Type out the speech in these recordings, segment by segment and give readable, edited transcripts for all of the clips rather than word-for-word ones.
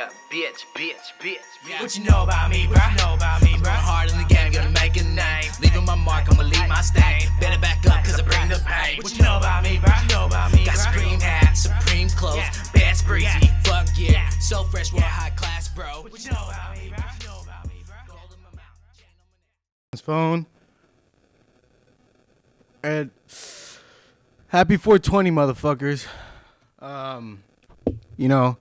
Yeah, bitch. Yeah. What you know about me, bruh? I'm going hard in the game, gonna make a name. Leaving my mark, I'ma leave my stain. Better back up, cause I bring the pain. What you know about me, bruh? Got Supreme hat, Supreme clothes, best breezy. Fuck yeah, so fresh, we're high class, bro. What you know about me, bruh? His phone. And happy 420, motherfuckers. You know,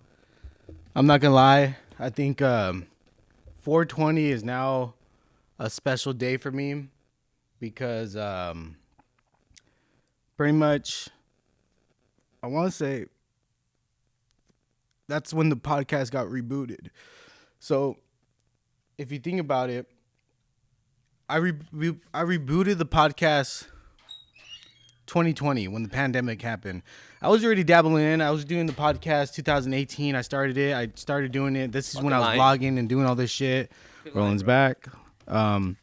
I'm not gonna lie. I think 420 is now a special day for me because pretty much I want to say that's when the podcast got rebooted. So if you think about it, I rebooted the podcast 2020 when the pandemic happened. I was already dabbling in. I was doing the podcast 2018. I started doing it. This is when I was vlogging and doing all this shit. Roland's back. And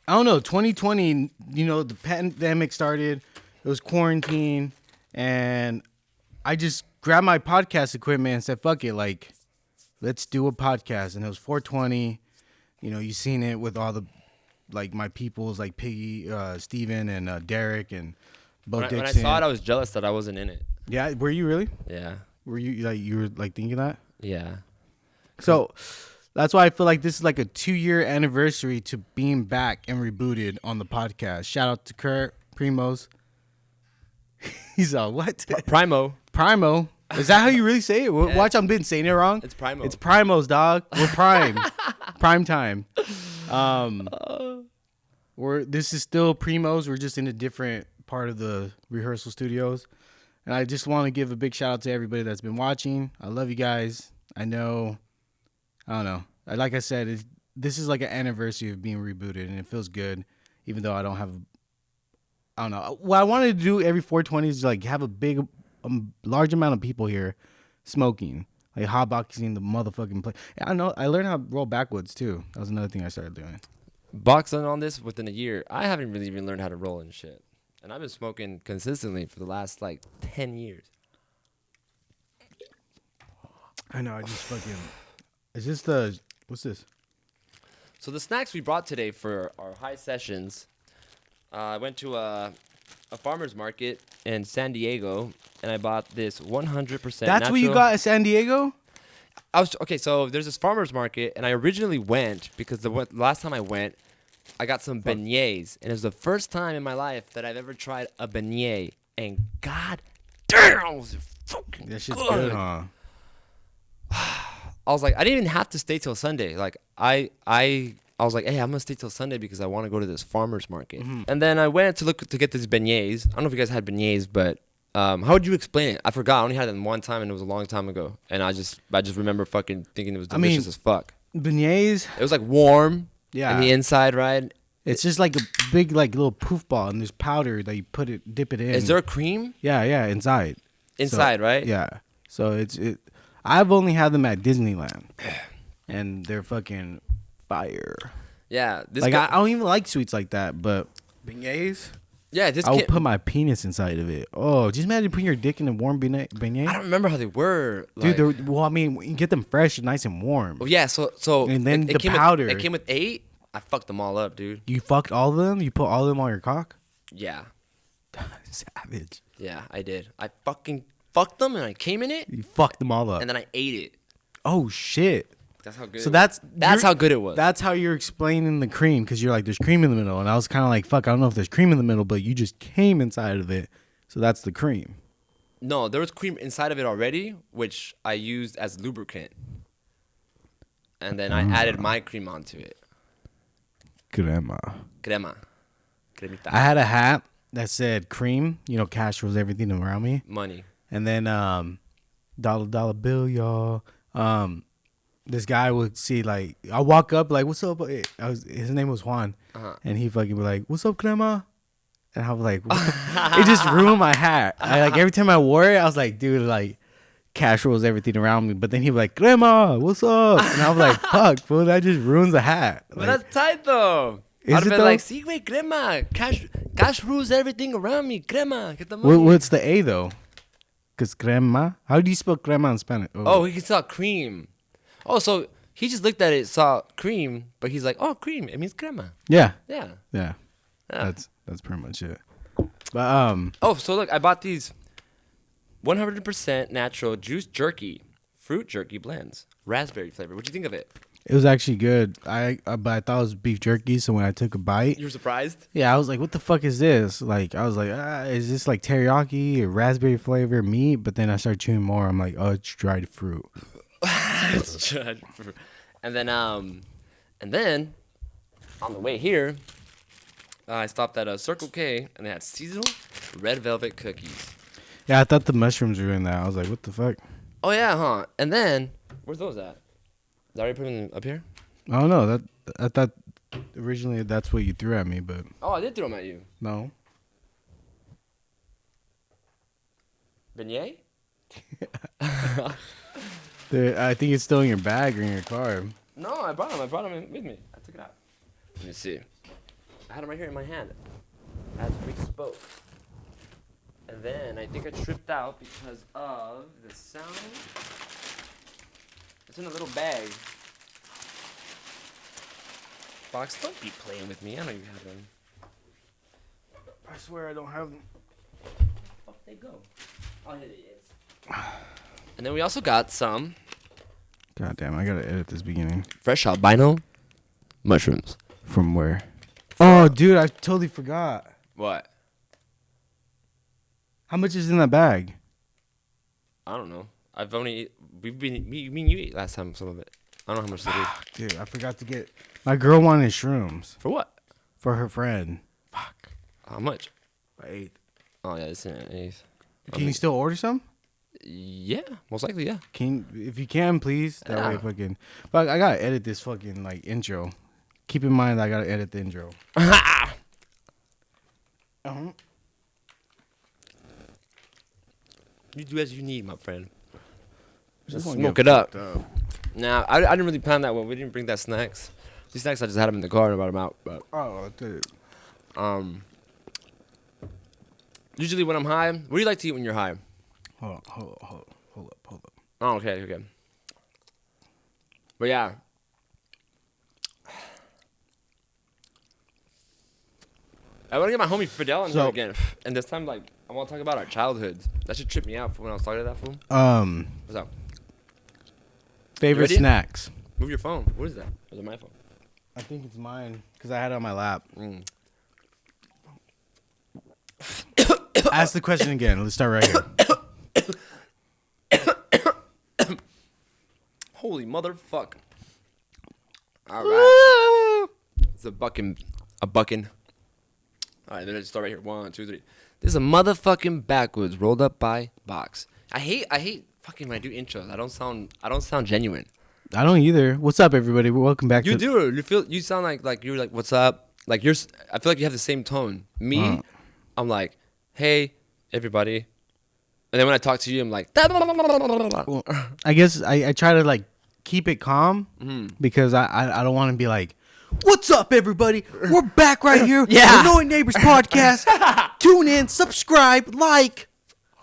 I don't know, 2020, you know, the pandemic started. It was quarantine. And I just grabbed my podcast equipment and said, fuck it, like, let's do a podcast. And it was 420. You know, you seen it with all the, like, my peoples, like Piggy, Steven, and Derek, and Bo Dixon. When I saw it, I was jealous that I wasn't in it. Yeah, were you really? Yeah. Were you were like thinking that? Yeah. So that's why I feel like this is like a 2-year anniversary to being back and rebooted on the podcast. Shout out to Kurt Primos. He's all what? Primo. Is that how you really say it? Yeah. Watch, I've been saying it wrong. It's Primo. It's Primos, dog. We're prime. Prime time. This is still Primos. We're just in a different part of the rehearsal studios. And I just want to give a big shout out to everybody that's been watching. I love you guys. I don't know. Like I said, this is like an anniversary of being rebooted, and it feels good, even though I don't know. What I wanted to do every 420 is like have a large amount of people here smoking, like hotboxing the motherfucking place. I know. I learned how to roll backwoods too. That was another thing I started doing. Boxing on this within a year. I haven't really even learned how to roll and shit. And I've been smoking consistently for the last like 10 years. I know. I just fucking. Is this what's this? So the snacks we brought today for our high sessions, I went to a farmer's market in San Diego, and I bought this 100% That's natural. what you got at San Diego? So there's this farmer's market, and I originally went because the last time I went, I got some beignets, and it was the first time in my life that I've ever tried a beignet, and god damn, was it fucking That shit's good. good, huh? I was like, I didn't even have to stay till Sunday. Like I was like, hey, I'm gonna stay till Sunday because I want to go to this farmer's market. Mm-hmm. And then I went to get these beignets. I don't know if you guys had beignets, but how would you explain it? I forgot. I only had them one time, and it was a long time ago. And I just remember fucking thinking it was delicious as fuck. Beignets. It was like warm. Yeah. On the inside, right? It's just like a big, like little poof ball, and there's powder that you dip it in. Is there a cream? Yeah, inside. Inside, so, right? Yeah. So I've only had them at Disneyland, and they're fucking fire. Yeah. I don't even like sweets like that, but beignets. Yeah, I'll put my penis inside of it. Oh, just imagine putting your dick in a warm beignet. I don't remember how they were. Dude, you get them fresh and nice and warm. Oh, yeah, so and then the came powder. It came with 8. I fucked them all up, dude. You fucked all of them? You put all of them on your cock? Yeah. Savage. Yeah, I did. I fucking fucked them, and I came in it. You fucked them all up. And then I ate it. Oh, shit. That's how good. So it was. That's how good it was. That's how you're explaining the cream, because you're like, there's cream in the middle, and I was kind of like, fuck, I don't know if there's cream in the middle, but you just came inside of it, so that's the cream. No, there was cream inside of it already, which I used as lubricant, and then I added my cream onto it. Crema. Cremita. I had a hat that said cream. You know, cash rules everything around me. Money. And then dollar bill, y'all. This guy would see, like, I walk up like, what's up? His name was Juan. Uh-huh. And he fucking be like, what's up, crema? And I was like, it just ruined my hat. Every time I wore it, I was like, dude, like, cash rules everything around me. But then he'd be like, crema, what's up? And I was like, fuck, fool, that just ruins the hat. But that's tight, though. I'd have been like, sí, güey, crema. Cash rules everything around me. Crema. Get the money. What's the A, though? Cause crema. How do you spell crema in Spanish? Oh, he saw cream. Oh, so he just looked at it, saw cream, but he's like, oh, cream. It means crema. yeah, Yeah. yeah. Yeah. That's pretty much it. But Oh, so look, I bought these 100% natural juice jerky, fruit jerky blends, raspberry flavor. What'd you think of it? it was actually good. But I thought it was beef jerky. So when I took a bite, You were surprised? yeah, I was like, "What the fuck is this?" Like, I was like, "Is this like teriyaki or raspberry flavor meat?" But then I started chewing more. I'm like, "Oh, it's dried fruit." and then on the way here, I stopped at a Circle K and they had seasonal red velvet cookies. Yeah, I thought the mushrooms were in there. I was like, "What the fuck?" Oh yeah, huh? And then where's those at? Did I already put them up here? I don't know. I thought originally that's what you threw at me, but Oh, I did throw them at you. no. Beignet? I think it's still in your bag or in your car. No, I brought them. With me. I took it out. Let me see. I had them right here in my hand. As we spoke. And then I think I tripped out because of the sound. It's in a little bag. Box, don't be playing with me. I know you have them. I swear I don't have them. Oh, they go. Oh, here it is. And then we also got some God damn, I gotta edit this beginning. fresh albino mushrooms. From where? Oh, dude, I totally forgot. What? How much is in that bag? I don't know. Me and you ate last time some of it. I don't know how much it is. Dude, I forgot to get. My girl wanted shrooms For what? for her friend. Fuck. How much? I ate. Oh yeah, it's in an eighth. Can you still order some? Yeah, most likely, yeah. If you can, please. That way, Yeah. fucking. But I gotta edit this fucking like intro. Keep in mind, I gotta edit the intro. You do as you need, my friend. Just Smoke wanna get it up. fucked up. Nah, I didn't really plan that well. We didn't bring that snacks. These snacks I just had them in the car and brought them out. But Oh, dude. usually when I'm high, what do you like to eat when you're high? Hold up. Oh, okay. But yeah. I want to get my homie Fidel in here So- again. And this time, like, I want to talk about our childhoods. That should trip me out when I was talking to that fool. What's up? Favorite ready? snacks. Move your phone. What is that? Or is it my phone? I think it's mine because I had it on my lap. Mm. Ask the question again. Let's start right here. Holy motherfucker. All right. It's a bucking. All right, then I just start right here. 1, 2, 3. This is a motherfucking backwoods rolled up by box. I hate fucking when I do intros. I don't sound genuine. I don't either. What's up, everybody? Welcome back You to. do. You sound like you're like, what's up? Like I feel like you have the same tone. Me, I'm like, hey, everybody. And then when I talk to you, I'm like, Well, I guess I try to like keep it calm because I don't want to be like, what's up, everybody? We're back right here. Yeah. Annoying Neighbors Podcast. Tune in, subscribe, like.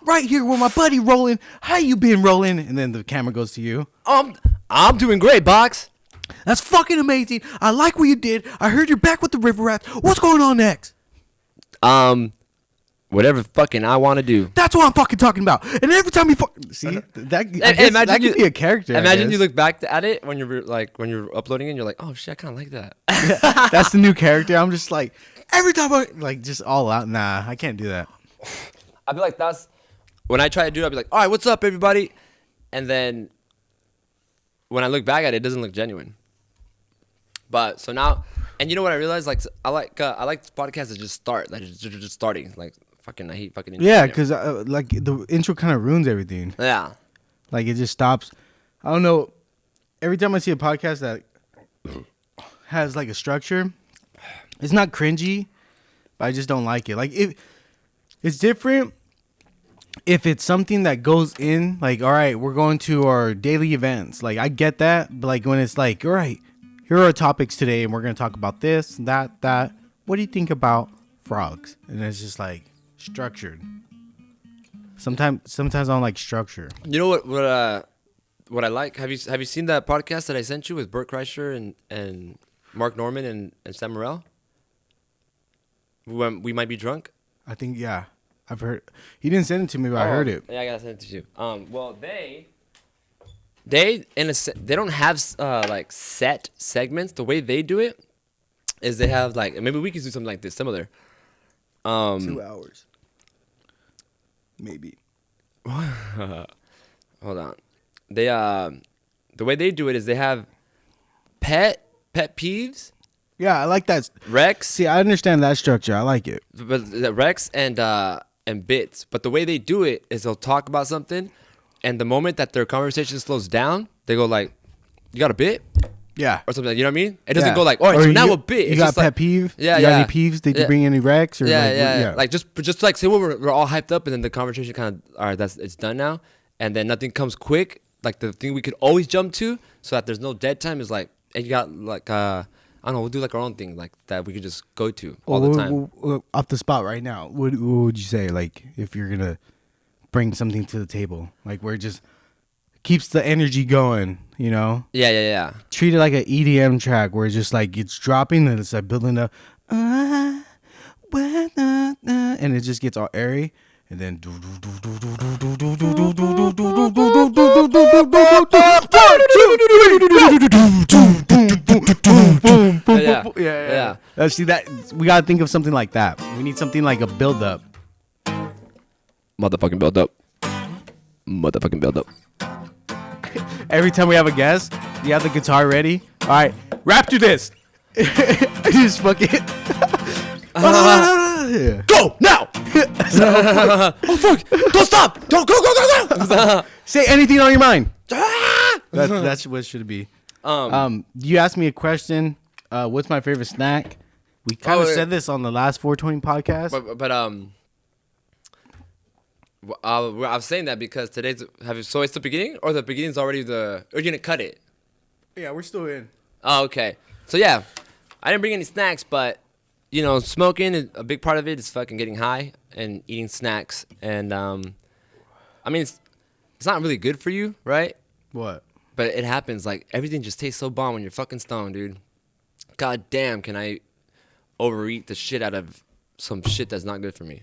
Right here with my buddy Roland. How you been, Roland? And then the camera goes to you. I'm doing great, box. That's fucking amazing. I like what you did. I heard you're back with the river rats. What's going on next? Whatever fucking I want to do. That's what I'm fucking talking about. And every time you see that, I guess that could be a character. I Imagine you guess. look back at it when you're uploading it, and you're like, oh shit, I kind of like that. That's the new character. I'm just like every time I like just all out. Nah, I can't do that. I feel like that's when I try to do it. I'll be like, all right, what's up, everybody? And then when I look back at it, it doesn't look genuine. But so now, and you know what I realized? Like I like podcasts that just start, like just starting. Like fucking, I hate fucking. Intros. Yeah, because like the intro kind of ruins everything. Yeah. Like it just stops. I don't know. Every time I see a podcast that has like a structure, it's not cringy, but I just don't like it. Like it's different if it's something that goes in. Like, all right, we're going to our daily events. Like I get that, but like when it's like, all right, here are our topics today, and we're gonna talk about this, that. What do you think about frogs? And it's just like structured. Sometimes I don't like structure. You know what I like? Have you seen that podcast that I sent you with Bert Kreischer and Mark Norman and Sam Morril? When we might be drunk. I think I've heard. He didn't send it to me, but I heard it. Yeah, I gotta send it to you. Well, they don't have like set segments. The way they do it is they have like, maybe we could do something like this similar. 2 hours, maybe. Hold on. They the way they do it is they have pet peeves. Yeah, I like that. Rex. See, I understand that structure. I like it. But the Rex and bits. But the way they do it is they'll talk about something, and the moment that their conversation slows down, they go like, "You got a bit?" Yeah. Or something. You know what I mean? It doesn't Yeah. go like, "All right, so Or now a bit." You It's got just pet like, peeve? Yeah, you got yeah. any peeves? Did you Yeah. bring any Rex? Or Yeah. Like just like say we're all hyped up, and then the conversation kind of, all right, it's done now, and then nothing comes quick. Like the thing we could always jump to, so that there's no dead time, is like, and you got like I don't know, we'll do like our own thing like that we could just go to all the time. Off the spot right now, what would you say? Like, if you're gonna bring something to the table, like where it just keeps the energy going, you know? Yeah. Treat it like an EDM track where it's just like it's dropping and it's like building up, and it just gets all airy, and then Yeah. See that we gotta think of something like that. We need something like a build up. Motherfucking build up. Every time we have a guest, you have the guitar ready. All right, rap to this. Just fucking yeah. Go now! Oh fuck! Don't stop! Don't go! Say anything on your mind. That's what it should be. You asked me a question. What's my favorite snack? We kind of said this on the last 420 podcast. But I was saying that because today's so it's the beginning, or the beginning's already or you're gonna cut it? Yeah, we're still in. Oh, okay. So yeah, I didn't bring any snacks, but you know, smoking is a big part of it is fucking getting high and eating snacks, and I mean it's not really good for you, right? What? But it happens. Like everything just tastes so bomb when you're fucking stoned, dude. God damn, can I overeat the shit out of some shit that's not good for me?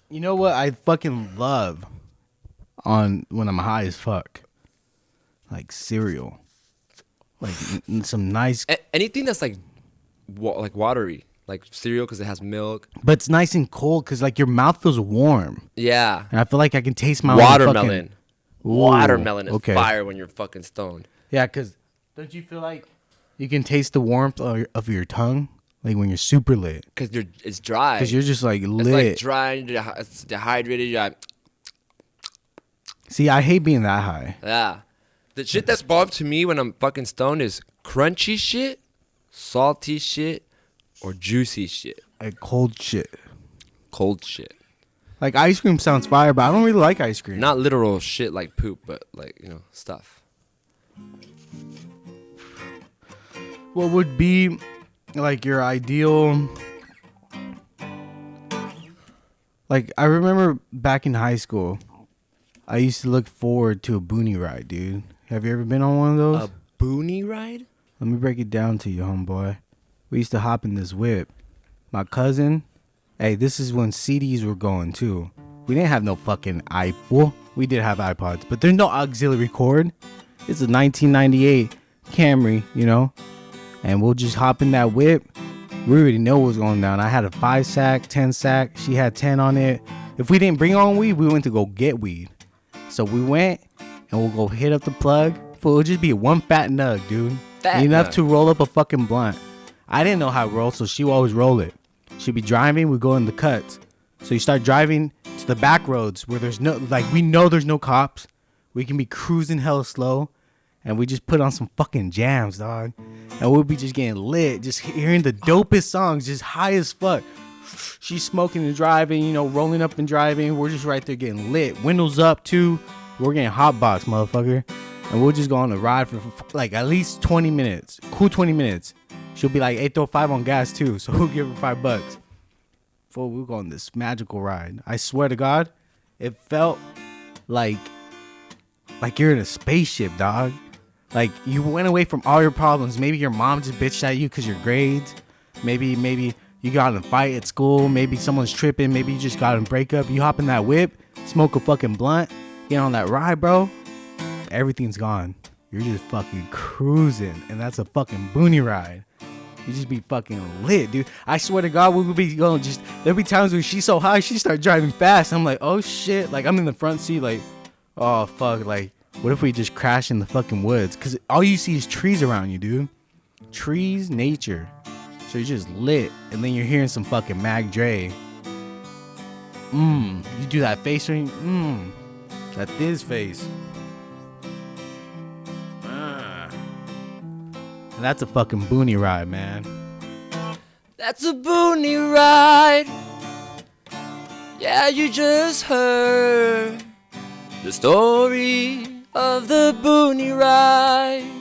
You know what I fucking love when I'm high as fuck? Like cereal. Like some nice. Anything that's like watery, like cereal because it has milk. But it's nice and cold because like your mouth feels warm. Yeah. And I feel like I can taste my watermelon. Ooh, Watermelon is okay. fire when you're fucking stoned. Yeah, because don't you feel like you can taste the warmth of your tongue? Like when you're super lit. Because it's dry. Because you're just like lit. It's like dry, it's dehydrated. You're like, see, I hate being that high. yeah. The shit that's bomb to me when I'm fucking stoned is crunchy shit, salty shit, or juicy shit. Like cold shit. Cold shit. Like ice cream sounds fire, but I don't really like ice cream. Not literal shit like poop, but like, you know, stuff. What would be like your ideal? Like I remember back in high school, I used to look forward to a boonie ride, dude. Have you ever been on one of those? A boonie ride? Let me break it down to you, homeboy. We used to hop in this whip. My cousin, hey, this is when CDs were going too. We didn't have no fucking well, we did have iPods, but there's no auxiliary cord. It's a 1998 Camry, you know? And we'll just hop in that whip. We already know what was going down. I had a 5-sack, 10-sack. She had 10 on it. If we didn't bring on weed, we went to go get weed. So we went and we'll go hit up the plug. It'll just be one fat nug, dude. Enough to roll up a fucking blunt. I didn't know how to roll, so she would always roll it. She'd be driving, we go in the cuts. So you start driving to the back roads where there's no, like, we know there's no cops. We can be cruising hella slow. And we just put on some fucking jams, dog. And we'll be just getting lit, just hearing the dopest songs, just high as fuck. She's smoking and driving, you know, rolling up and driving. We're just right there getting lit. Windows up, too. We're getting hot box, motherfucker. And we'll just go on a ride for like at least 20 minutes. Cool 20 minutes. She'll be like, hey, throw 5 on gas, too. So we'll give her $5. Before we'll go on this magical ride. I swear to God, it felt like you're in a spaceship, dog. Like you went away from all your problems. Maybe your mom just bitched at you because your grades. Maybe you got in a fight at school. Maybe someone's tripping. Maybe you just got in a breakup. You hop in that whip, smoke a fucking blunt, get on that ride, bro. Everything's gone. You're just fucking cruising, and that's a fucking boonie ride. You just be fucking lit, dude. I swear to God, we would be going there'll be times where she's so high, she start driving fast. I'm like, oh shit. Like, I'm in the front seat, like, oh fuck. Like, what if we just crash in the fucking woods? Because all you see is trees around you, dude. Trees, nature. So you're just lit. And then you're hearing some fucking Mag Dre. You do that face ring. That Thiz face. And that's a fucking boonie ride, man. That's a boonie ride. Yeah, you just heard the story of the boonie ride.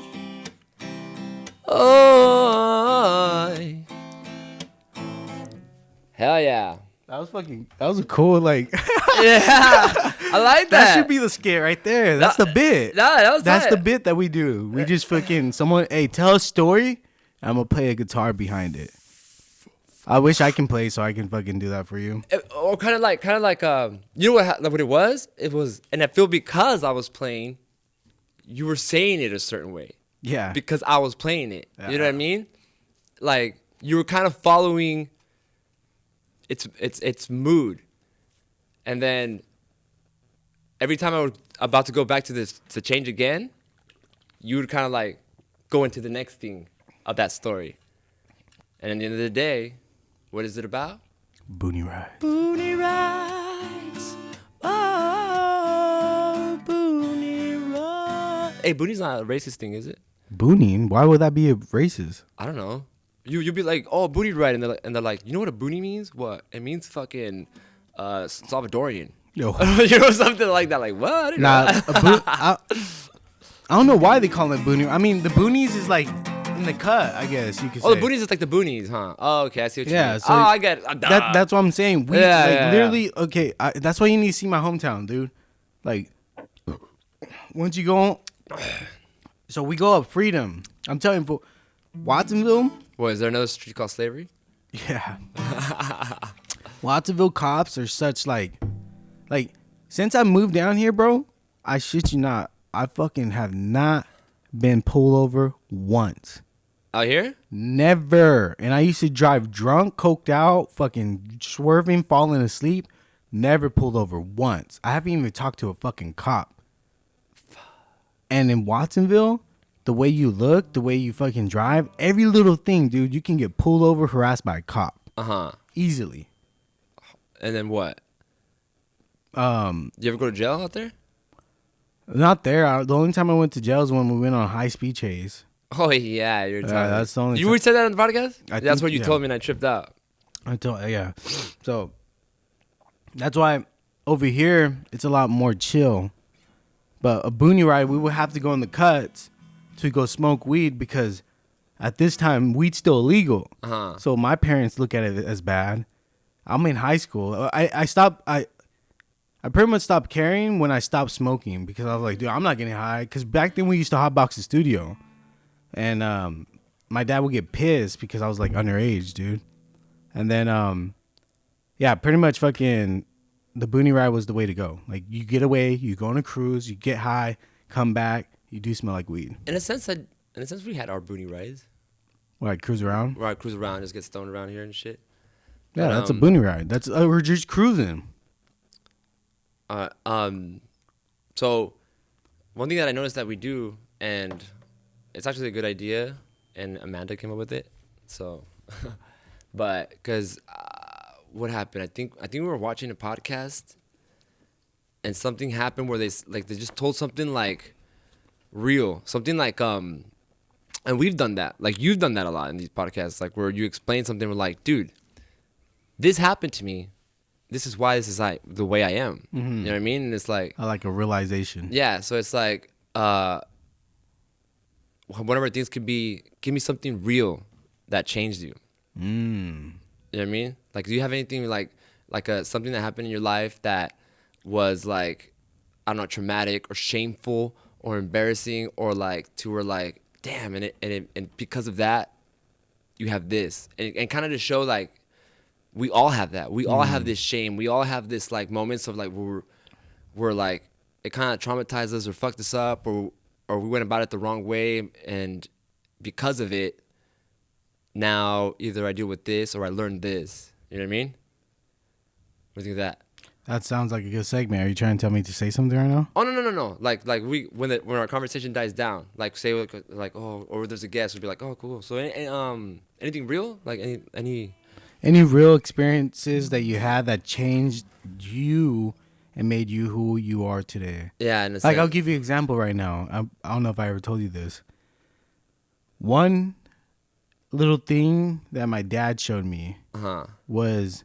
Oh, hell yeah. That was a cool, like. Yeah, I like that. That should be the skit right there. That's the bit. That's the bit that we do. We just fucking tell a story. I'm gonna play a guitar behind it. I wish I can play so I can fucking do that for you. Or kind of like you know what it was? It was, and I feel because I was playing, you were saying it a certain way. Yeah. Because I was playing it. You know what I mean? Like you were kind of following its mood. And then every time I was about to go back to this to change again, you would kind of like go into the next thing of that story. And at the end of the day, what is it about? Boonie ride. Boonie rides. Oh, boonie ride. Hey, boonie's not a racist thing, is it? Boonie? Why would that be a racist? I don't know. You'd be like, oh, boonie ride, and they're like, you know what a boonie means? What? It means fucking Salvadorian. Yo. You know, something like that. Like, what? I didn't know. I don't know why they call it boonie. I mean, the boonies is like in the cut, I guess you could say. Oh, the boonies is like the boonies, huh? Oh, okay, I see what you mean. So I get it. That's what I'm saying. We Yeah. literally okay. That's why you need to see my hometown, dude. Like, once you go on, so we go up Freedom. I'm telling you, for Watsonville. What, is there another street called Slavery? Yeah. Watsonville cops are such like since I moved down here, bro, I shit you not, I fucking have not been pulled over once. Out here? Never. And I used to drive drunk, coked out, fucking swerving, falling asleep. Never pulled over once. I haven't even talked to a fucking cop. And in Watsonville, the way you look, the way you fucking drive, every little thing, dude, you can get pulled over, harassed by a cop. Uh-huh. Easily. And then what? You ever go to jail out there? Not there. The only time I went to jail is when we went on a high-speed chase. Oh, yeah, you're talking. That's the only You said that on the podcast? That's That's what you told me and I tripped out. Yeah. So, that's why over here, it's a lot more chill. But a boonie ride, we would have to go in the cuts to go smoke weed because at this time, weed's still illegal. Uh-huh. So my parents look at it as bad. I'm in high school. I pretty much stopped carrying when I stopped smoking because I was like, dude, I'm not getting high. Because back then we used to hotbox the studio. And my dad would get pissed because I was like underage, dude. And then, yeah, pretty much fucking the boonie ride was the way to go. Like, you get away, you go on a cruise, you get high, come back, you do smell like weed. In a sense, we had our boonie rides. Like, cruise around? Where I cruise around, just get stoned around here and shit. Yeah, But, that's a boonie ride. That's we're just cruising. So one thing that I noticed that we do, and it's actually a good idea, and Amanda came up with it. So, but because what happened? I think we were watching a podcast, and something happened where they just told something like real, something like and we've done that. Like, you've done that a lot in these podcasts, like where you explain something. We're like, dude, this happened to me. This is why this is like the way I am. Mm-hmm. You know what I mean? And it's like, I like a realization. yeah. So it's like, whatever things could be, give me something real that changed you. You know what I mean? Like, do you have anything like something that happened in your life that was like I don't know, traumatic or shameful or embarrassing or like to where like, damn, and because of that, you have this. And kind of to show like, we all have that. We all have this shame. We all have this like moments of like, we're like, it kind of traumatized us or fucked us up or we went about it the wrong way. And because of it, now either I deal with this or I learned this. You know what I mean? What do you think of that? That sounds like a good segment. Are you trying to tell me to say something right now? Oh no. Like we when our conversation dies down, like say like oh, or there's a guest, we'll be like, oh cool. So anything real? Like Any real experiences that you had that changed you and made you who you are today? Yeah, and Like I'll give you an example right now. I don't know if I ever told you this. One little thing that my dad showed me was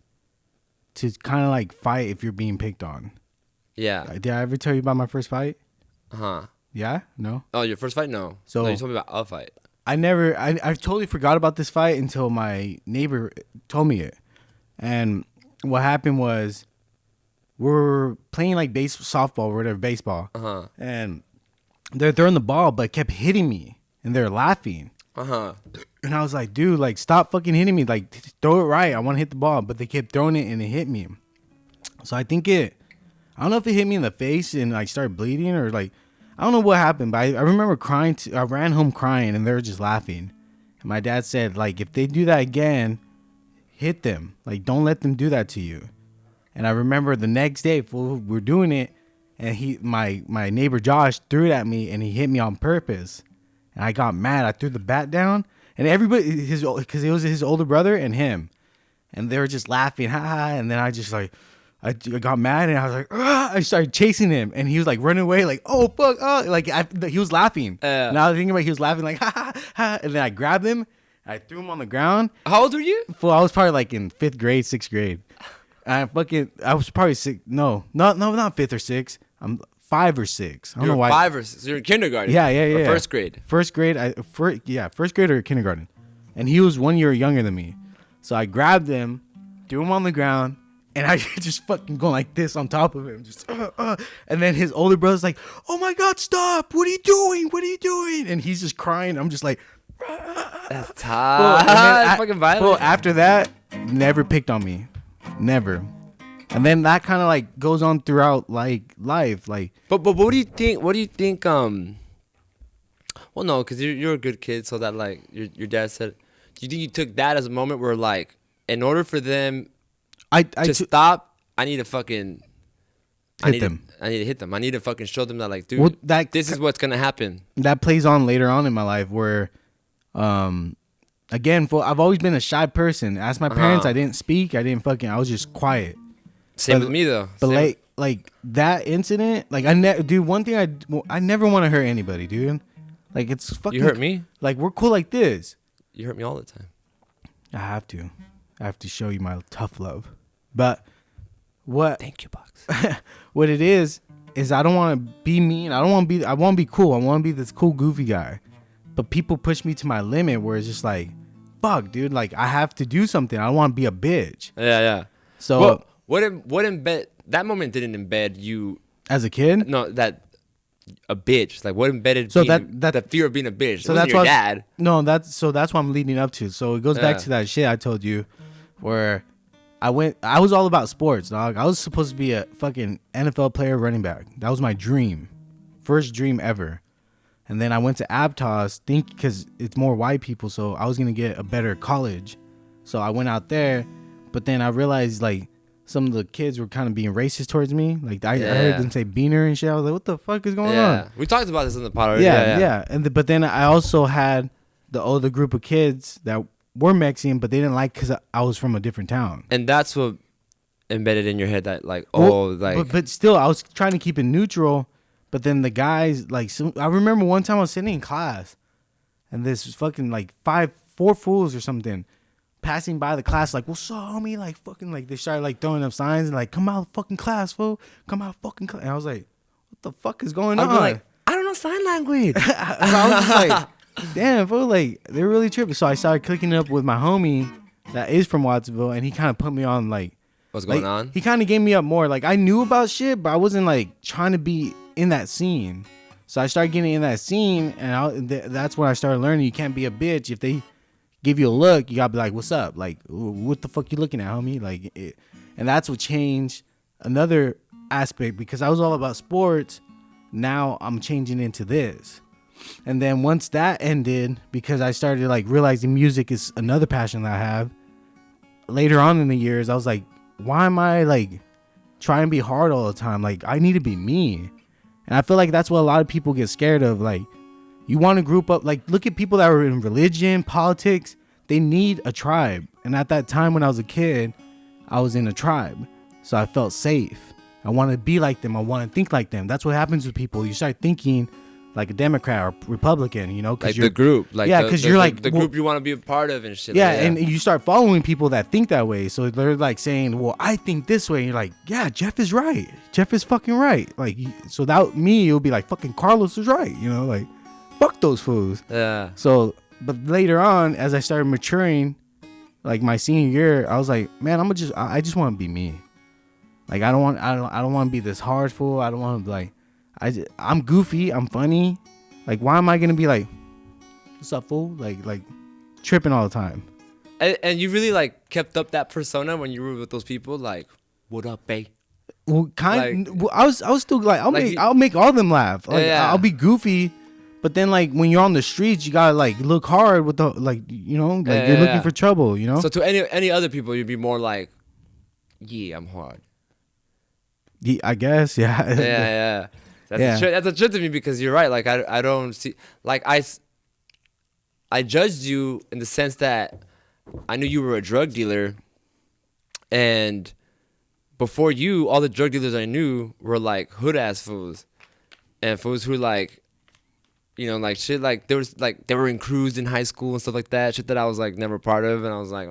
to kind of like fight if you're being picked on. Yeah. Did I ever tell you about my first fight? Uh-huh. Yeah? No? Oh, your first fight? No. So- No, you told me about a fight. I totally forgot about this fight until my neighbor told me it. And what happened was we were playing like softball or whatever, baseball. Uh-huh. And they're throwing the ball, but kept hitting me. And they're laughing. Uh-huh. And I was like, dude, like, stop fucking hitting me. Like, throw it right. I want to hit the ball. But they kept throwing it and it hit me. So I don't know if it hit me in the face and like started bleeding or like, I don't know what happened. But I remember crying. I ran home crying and they were just laughing. And my dad said, like, if they do that again, hit them. Like, don't let them do that to you. And I remember the next day, we're doing it. And my neighbor Josh threw it at me and he hit me on purpose. And I got mad. I threw the bat down. And everybody, because it was his older brother and him. And they were just laughing, ha ha. And then I just like, I got mad and I was like, ah! I started chasing him. And he was like running away, like, oh, fuck, oh. Like, he was laughing. Now I was thinking about it, he was laughing, like, ha ha ha. And then I grabbed him, I threw him on the ground. How old were you? Well, I was probably like in 5th grade, 6th grade. I was probably 6, not 5th or 6th. I'm 5 or 6. I don't You know were why. 5 or 6. You're in kindergarten. Yeah. Or first grade. First grade. First grade or kindergarten. And he was 1 year younger than me. So I grabbed him, threw him on the ground, and I just fucking going like this on top of him. Just, And then his older brother's like, oh my God, stop. What are you doing? What are you doing? And he's just crying. I'm just like, That's tough. That's fucking violent. Well, after that, never picked on me. Never. And then that kind of like goes on throughout like life. Like, But what do you think? What do you think? Well, no, because you're a good kid, so that like your dad said. Do you think you took that as a moment where like, in order for them to stop, I need to fucking hit them. I need to hit them. I need to fucking show them that like, dude, Well, this is what's gonna happen. That plays on later on in my life where, again, I've always been a shy person. Ask my parents, I didn't speak. I was just quiet. Same with me though. But Same. like that incident, like dude, one thing I never want to hurt anybody, dude. Like it's fucking. You hurt me. Like we're cool like this. You hurt me all the time. I have to show you my tough love. But what? Thank you, Box. What it is I don't want to be mean. I want to be cool. I want to be this cool goofy guy. But people push me to my limit where it's just like, fuck, dude. Like I have to do something. I don't want to be a bitch. Yeah. So well, what embed that moment didn't embed you as a kid? No, that a bitch. Like what embedded So being, that the fear of being a bitch. So It wasn't that's your what dad. No, that's what I'm leading up to. So it goes back to that shit I told you, where I was all about sports, dog. I was supposed to be a fucking NFL player, running back. That was my dream, first dream ever. And then I went to Aptos, because it's more white people, so I was gonna get a better college. So I went out there, but then I realized like some of the kids were kind of being racist towards me. Like I heard them say beaner and shit. I was like, what the fuck is going on? We talked about this in the pod already. Yeah. And but then I also had the older group of kids that were Mexican, but they didn't like because I was from a different town. And that's what embedded in your head that like, but still, I was trying to keep it neutral. But then the guys, like, I remember one time I was sitting in class, and this fucking like 4 fools or something passing by the class, like, what's up, homie? Like, fucking, like, they started like throwing up signs and like, come out of fucking class, fool. Come out of fucking class. And I was like, what the fuck is going on? Like, I don't know sign language. So I was just like, damn, fool, like, they're really tripping. So I started clicking up with my homie that is from Watsonville, and he kind of put me on, like, what's going Like, on. He kind of gave me up more. Like I knew about shit, but I wasn't like trying to be in that scene. So I started getting in that scene, and that's when I started learning you can't be a bitch. If they give you a look, you gotta be like, "What's up?" Like, "What the fuck you looking at, homie?" Like, and that's what changed another aspect because I was all about sports. Now I'm changing into this, and then once that ended, because I started like realizing music is another passion that I have. Later on in the years, I was like, "Why am I like trying to be hard all the time? Like, I need to be me." And I feel like that's what a lot of people get scared of. Like, you want to group up. Like, look at people that are in religion, politics. They need a tribe. And at that time when I was a kid, I was in a tribe. So I felt safe. I want to be like them. I want to think like them. That's what happens with people. You start thinking like a Democrat or Republican, you know? Like the group. Like yeah, because you're like... The group you want to be a part of and shit. Yeah, like that. and you start following people that think that way. So they're like saying, well, I think this way. And you're like, yeah, Jeff is right. Jeff is fucking right. Like, so that me, it would be like, fucking Carlos is right. You know, like, fuck those fools. Yeah. So, but later on, as I started maturing, like my senior year, I was like, man, I just want to be me. Like, I don't want to be this hard fool. I don't want to be like, I'm goofy. I'm funny. Like, why am I going to be like, what's up, fool? Like tripping all the time. And you really like kept up that persona when you were with those people, like, what up, bae? Well, I was still like, I'll make all of them laugh. Like, yeah. I'll be goofy, but then like when you're on the streets, you gotta like look hard with the like, you know, like you're looking for trouble, you know. So to any other people, you'd be more like, yeah, I'm hard. Yeah, I guess, yeah. Yeah. That's a trip to me because you're right. Like I don't see like I judged you in the sense that I knew you were a drug dealer, and before you, all the drug dealers I knew were like hood ass fools, and fools who like, you know, like shit like there was like they were in crews in high school and stuff like that. Shit that I was like never part of, and I was like,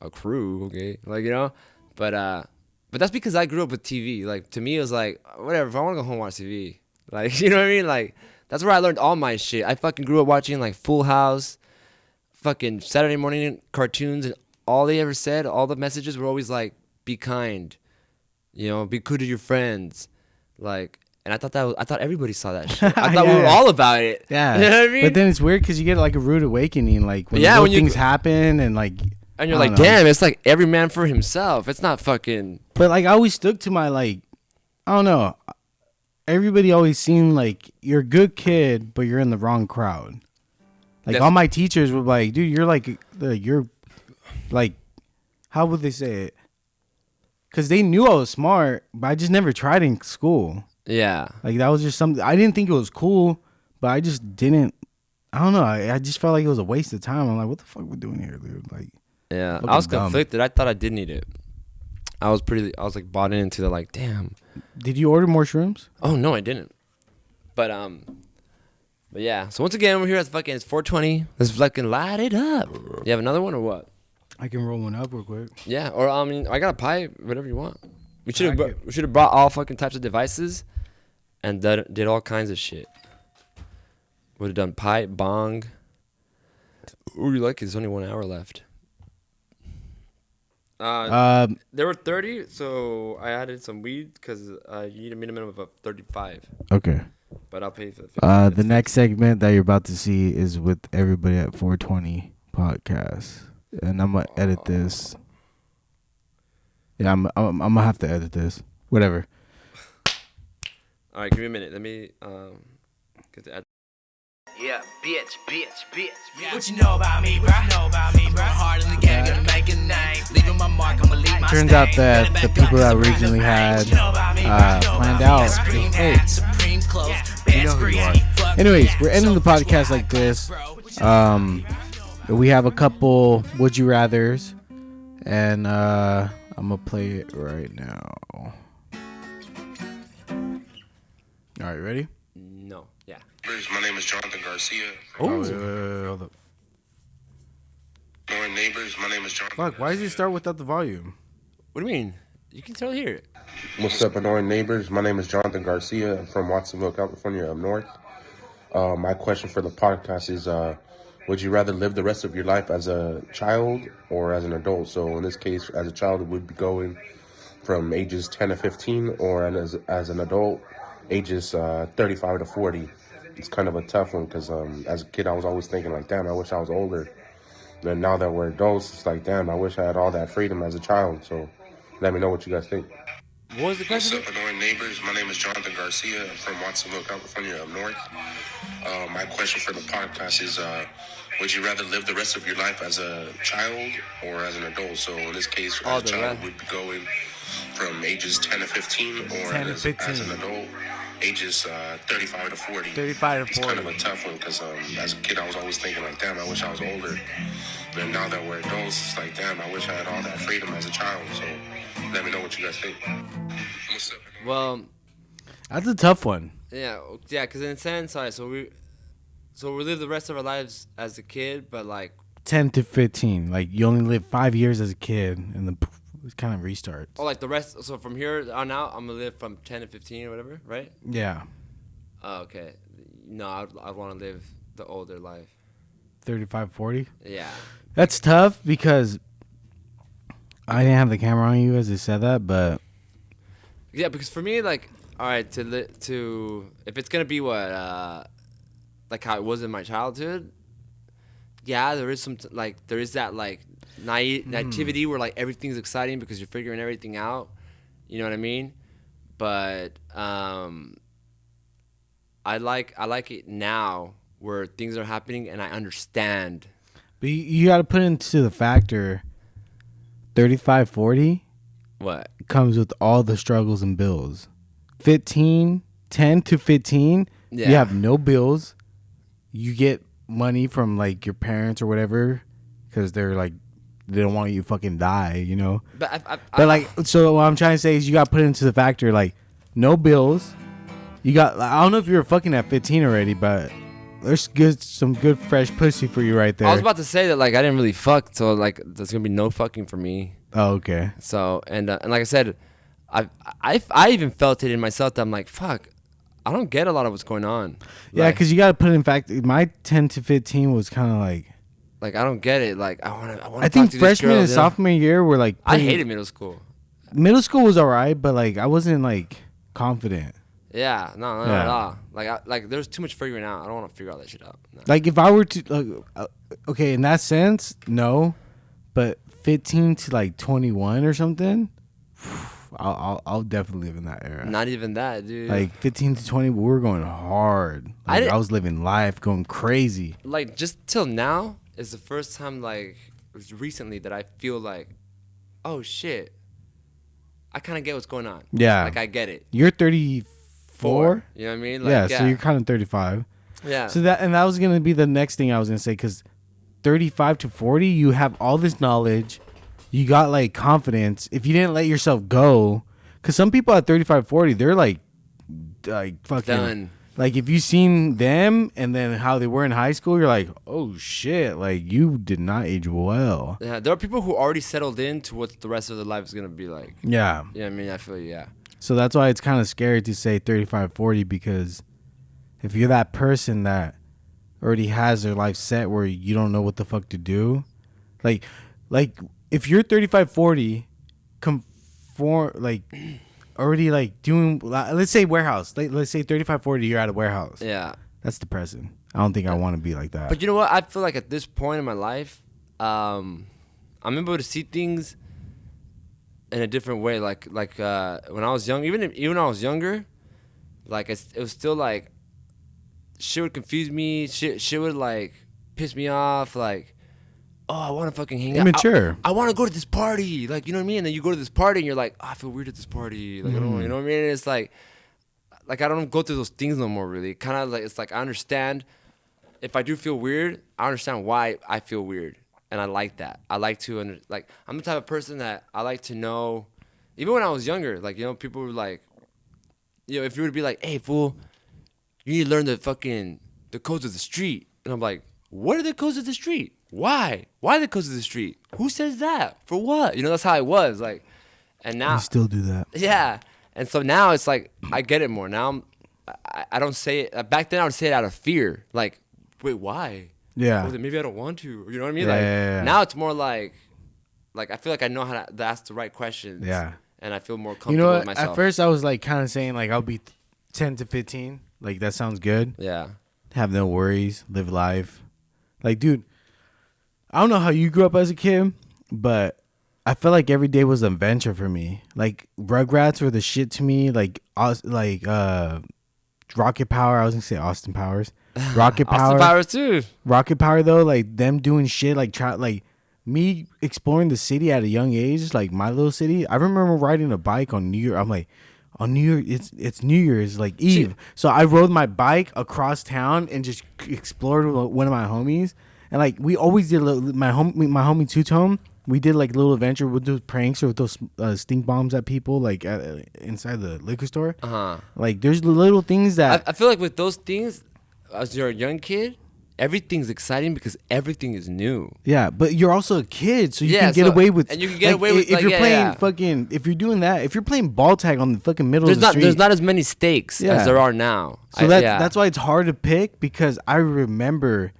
a crew, okay, like you know, but that's because I grew up with TV. Like to me, it was like whatever. If I want to go home and watch TV, like you know what I mean, like. That's where I learned all my shit. I fucking grew up watching like Full House, fucking Saturday morning cartoons, and all they ever said, all the messages were always like, be kind, you know, be good to your friends, like. And I thought everybody saw that shit. I thought we were all about it. Yeah, you know what I mean. But then it's weird because you get like a rude awakening, like when things happen and like. And you're like, damn, it's like every man for himself. It's not fucking. But like I always stuck to my like, I don't know. Everybody always seemed like you're a good kid, but you're in the wrong crowd. Like all my teachers were like, dude, you're like, how would they say it? Because they knew I was smart, but I just never tried in school. Yeah. Like that was just something, I didn't think it was cool, but I just didn't, I don't know. I just felt like it was a waste of time. I'm like, what the fuck we doing here, dude? Like, yeah, I was conflicted. I thought I did need it. I was like bought into the like, damn. Did you order more shrooms? Oh no, I didn't. But yeah. So once again, we're here at fucking it's 420. Let's fucking light it up. You have another one or what? I can roll one up real quick. Yeah, or I mean, I got a pie, whatever you want. We should have brought all fucking types of devices, and did all kinds of shit. Would have done pipe, bong. Ooh, you like it? There's only 1 hour left. There were 30, so I added some weed because you need a minimum of 35. Okay. But I'll pay for the 50. The next segment that you're about to see is with everybody at 420 podcast, and I'm gonna edit this. Yeah, I'm gonna have to edit this. Whatever. All right, give me a minute. Let me get the. Yeah, bitch. What you know about me, bruh? Going hard in the game, gonna make a name. Leaving my mark, I'ma leave my Turns out that the people that originally had planned out. Hey, you know who you are. Anyways, we're ending the podcast like this. We have a couple would you rather's, and I'm gonna play it right now. All right, ready? No, yeah. My name is Jonathan Garcia. Oh, wait, hold up. Morning, neighbors. My name is Jonathan. Fuck, why does he start without the volume? What do you mean? You can still hear it. What's up, annoying neighbors? My name is Jonathan Garcia. I'm from Watsonville, California, up north. My question for the podcast is, Would you rather live the rest of your life as a child or as an adult? So in this case, as a child, it would be going from ages 10 to 15, or as an adult, ages 35 to 40. It's kind of a tough one because as a kid, I was always thinking like, damn, I wish I was older. And now that we're adults, it's like, damn, I wish I had all that freedom as a child. So let me know what you guys think. What was the What's question? up, annoying neighbors? My name is Jonathan Garcia. I'm from Watsonville, California, up north. My question for the podcast is, would you rather live the rest of your life as a child or as an adult? So in this case, Oh, as a the child, rest. would be going from ages 10 to 15, or 10 to as 15. an adult, ages 35 to 40. 35 to It's kind 40. of a tough one because as a kid, I was always thinking like, damn, I wish I was older. And now that we're adults, it's like, damn, I wish I had all that freedom as a child. So let me know what you guys think. What's up? Well, That's a tough one. yeah, because in a sense, all right, so we live the rest of our lives as a kid, but like, 10 to 15. Like, you only live 5 years as a kid, and then poof, it kind of restarts. oh, like the rest. So from here on out, I'm gonna live from 10 to 15 or whatever, right? Yeah. Oh, okay. No, I want to live the older life. 35, 40. Yeah. That's tough because I didn't have the camera on you as I said that, but Yeah, because for me, like, all right, to if it's gonna be what like how it was in my childhood, yeah, there is there is that like naivety where like everything's exciting because you're figuring everything out, you know what I mean? But I like it now where things are happening and I understand. you got to put into the factor 35, 40 What? comes with all the struggles and bills. 10 to 15, Yeah. you have no bills. You get money from like your parents or whatever because they're like, they don't want you to fucking die, you know? But But like, so what I'm trying to say is you got to put into the factor like no bills. You got, I don't know if you're fucking at 15 already, but there's some good fresh pussy for you right there. I was about to say that like I didn't really fuck, so like there's gonna be no fucking for me. Oh, okay. So and like I said, I even felt it in myself that I'm like, fuck, I don't get a lot of what's going on. Yeah, Like- because you got to put in fact. My 10 to 15 was kind of like I don't get it. Like I want to. I think freshman and sophomore year were like. I pretty- hated middle school. Middle school was alright, but like I wasn't like confident. Yeah, no, not Yeah. at all. Like there's too much figuring out. I don't want to figure all that shit out. No. Like if I were to, okay, in that sense, no, but 15 to like 21 or something, I'll definitely live in that era. Not even that, dude. Like 15 to 20, we were going hard. I Like, didn't- I was living life, going crazy. like just till now is the first time like it was recently that I feel like, oh shit, I kind of get what's going on. Yeah. Like I get it. You're 34. You know what I mean? Yeah, Like, so you're kind of 35. yeah. So that was gonna be the next thing I was gonna say, because 35 to 40, you have all this knowledge, you got like confidence. If you didn't let yourself go, because some people at 35, 40, they're like fucking Done. Like if you seen them and then how they were in high school, you're like, oh shit, like you did not age well. Yeah, there are people who already settled into what the rest of their life is gonna be like. Yeah. Yeah, I mean, I feel you, yeah. So that's why it's kind of scary to say 35, 40, because if you're that person that already has their life set where you don't know what the fuck to do, like if you're 35, 40, conform, like already like doing, let's say warehouse, let's say 35, 40, you're at a warehouse. Yeah. That's depressing. I don't think I want to be like that. But you know what? I feel like at this point in my life, I'm able to see things in a different way. Like when I was young, even when I was younger, like it was still like shit would confuse me. Shit would like piss me off. Like, oh, I want to fucking hang out. Immature. I want to go to this party. Like, you know what I mean? And then you go to this party and you're like, oh, I feel weird at this party. Like, I don't, you know what I mean? And it's like I don't go through those things no more. Really, kind of like it's like I understand. If I do feel weird, I understand why I feel weird, and I like that. I like to like I'm the type of person that I like to know. Even when I was younger, like, you know, people were like, you know, if you were to be like, hey fool, you need to learn the codes of the street, and I'm like, what are the codes of the street? Why the codes of the street? Who says that? For what? You know, that's how I was like, and now I still do that. yeah. And so now it's like I get it more. Now I don't say it. Back then I would say it out of fear. Like, wait, why? Yeah. Maybe I don't want to. You know what I mean? Yeah, Like yeah, yeah. now it's more like I feel like I know how to ask the right questions. Yeah. And I feel more You comfortable know with what? myself. At first, I was like kind of saying like I'll be 10 to 15. Like that sounds good. Yeah. Have no worries, live life. Like, dude, I don't know how you grew up as a kid, but I felt like every day was an adventure for me. Like Rugrats were the shit to me. Like Rocket Power. I was gonna say Austin Powers. Rocket Power. Austin Powers too. Rocket Power though, like them doing shit, like me exploring the city at a young age, like my little city. I remember riding a bike on New Year. I'm like, on New Year, it's New Year's like Eve. So I rode my bike across town and just explored with one of my homies. And like we always did, my homie Two Tone. We did like little adventure with those pranks or with those stink bombs at people like inside the liquor store. Like there's little things that I feel like with those things, as you're a young kid, everything's exciting because everything is new. Yeah, but you're also a kid, so you Yeah, can get so- away with. and you can get away with, if like, you're yeah, playing yeah. fucking. If you're doing that, if you're playing ball tag on the fucking middle of the street, There's not as many stakes Yeah. as there are now. So that's why it's hard to pick, because I remember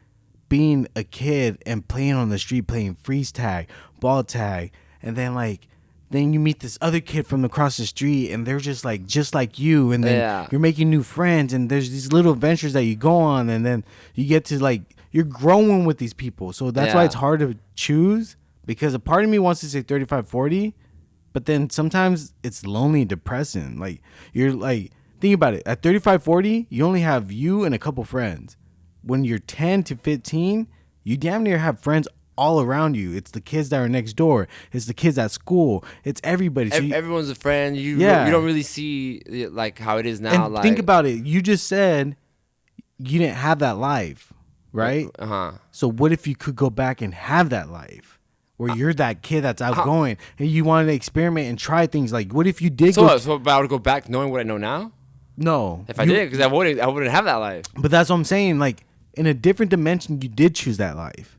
being a kid and playing on the street, playing freeze tag, ball tag, and then you meet this other kid from across the street, and they're just like you, and then Yeah. you're making new friends, and there's these little adventures that you go on, and then you get to you're growing with these people. So that's why Yeah. it's hard to choose, because a part of me wants to say 35, 40, but then sometimes it's lonely and depressing. Like you're like, think about it. At 35, 40, you only have you and a couple friends. When you're 10 to 15, you damn near have friends all around you. It's the kids that are next door. It's the kids at school. It's everybody. So everyone's a friend. You Yeah. you don't really see like how it is now. and Like think about it. You just said you didn't have that life, right? So what if you could go back and have that life, where you're that kid that's outgoing and you wanted to experiment and try things? Like, what if you did go? So if I would go back knowing what I know now, No, if I did, because I wouldn't have that life. But that's what I'm saying. Like, in a different dimension, you did choose that life.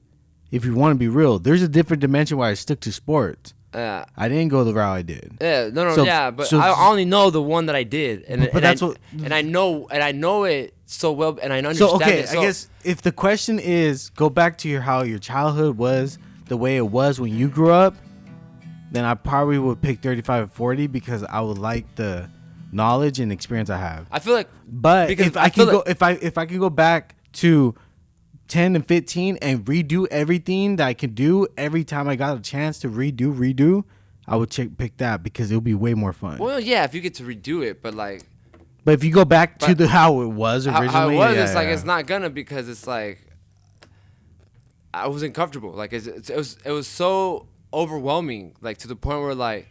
If you want to be real, there's a different dimension where I stuck to sports. Yeah. I didn't go the route I did. Yeah, no, So- yeah, but so- I only know the one that I did, But that's what- and I know it so well, and I understand So okay, it. I guess if the question is go back to how your childhood was the way it was when you grew up, then I probably would pick 35 or 40, because I would like the knowledge and experience I have. I feel like, But because if I can feel go, like- if I can go back to 10 and 15 and redo everything that I could do every time I got a chance to redo, I would pick that, because it would be way more fun. well, yeah, if you get to redo it, but like But if you go back to But how it was how originally, it was, yeah, it's like yeah. it's not gonna, because it's like I wasn't comfortable. Like it was so overwhelming, like to the point where like,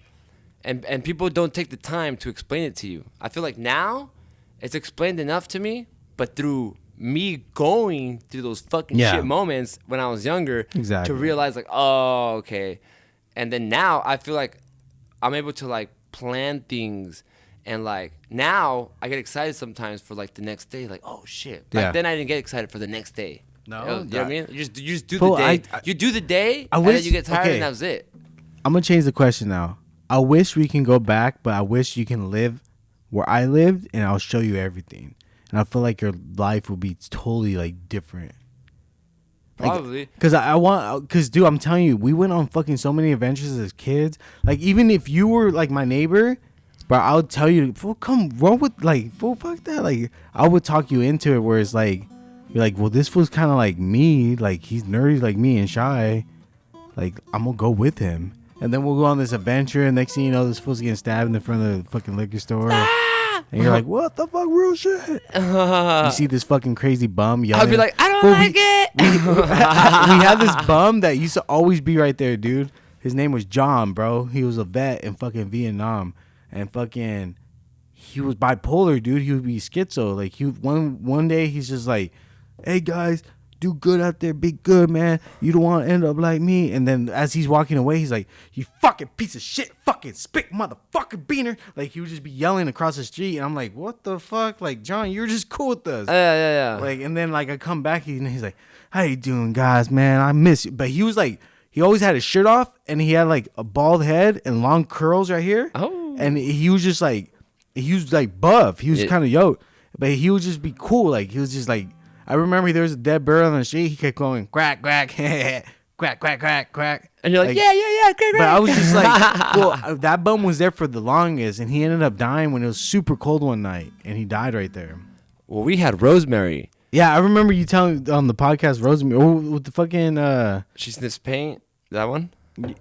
and people don't take the time to explain it to you. I feel like now it's explained enough to me, but through me going through those fucking Yeah. shit moments when I was younger, Exactly. to realize like, oh, okay. And then now I feel like I'm able to like plan things, and like now I get excited sometimes for like the next day, like, oh shit. Back Yeah. then I didn't get excited for the next day. No, you know what I mean? You just do Fool, the day. I- You do the day, I and then wish- you get tired, okay. and that was it. I'm gonna change the question now. I wish we can go back, but I wish you can live where I lived, and I'll show you everything. And I feel like your life will be totally like different. Probably. Cause dude, I'm telling you, we went on fucking so many adventures as kids. Like, even if you were like my neighbor, but I would tell you, fool, come roll with, like, fool, fuck that. Like, I would talk you into it, where it's like, you're like, well, this fool's kind of like me. Like, he's nerdy like me and shy. Like, I'm gonna go with him. And then we'll go on this adventure, and next thing you know, this fool's getting stabbed in the front of the fucking liquor store. And you're like, what the fuck, real shit? You see this fucking crazy bum yelling. I'll be like, I don't Fool, like it. we had this bum that used to always be right there, dude. His name was John, bro. He was a vet in fucking Vietnam, and fucking he was bipolar, dude. He would be schizo. Like, one day he's just like, hey guys, do good out there, be good, man. You don't want to end up like me. And then as he's walking away, he's like, you fucking piece of shit, fucking spit motherfucking beaner. Like, he would just be yelling across the street, and I'm like, what the fuck? Like, John, you're just cool with us. Yeah. Like, and then like I come back, and he's like, how you doing, guys, man? I miss you. But he was like, he always had his shirt off, and he had like a bald head and long curls right here. Oh. And he was buff. He was Yeah. kind of yoked, but he would just be cool. Like, he was just like, I remember there was a dead bird on the street. He kept going quack quack, quack quack quack quack. And you're like, yeah, great, But I was just like, well, that bum was there for the longest, and he ended up dying when it was super cold one night, and he died right there. Well, we had Rosemary. Yeah, I remember you telling on the podcast, Rosemary, with the fucking. She sniffs paint. That one.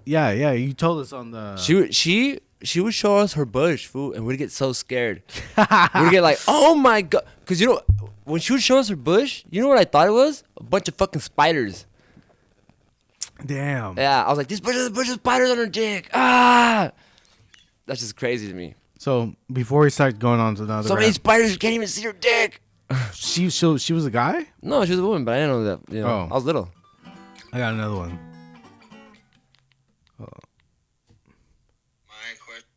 Yeah, you told us on the. She would show us her bush, fool, and we'd get so scared. We'd get like, oh my god, because you know when she would show us her bush, you know what I thought it was? A bunch of fucking spiders. Damn. Yeah, I was like, this bunch of spiders on her dick. Ah, that's just crazy to me. So before we start going on to another, So many spiders you can't even see her dick. she was a guy. No, she was a woman, but I didn't know that. You know, Oh. I was little. I got another one. My question,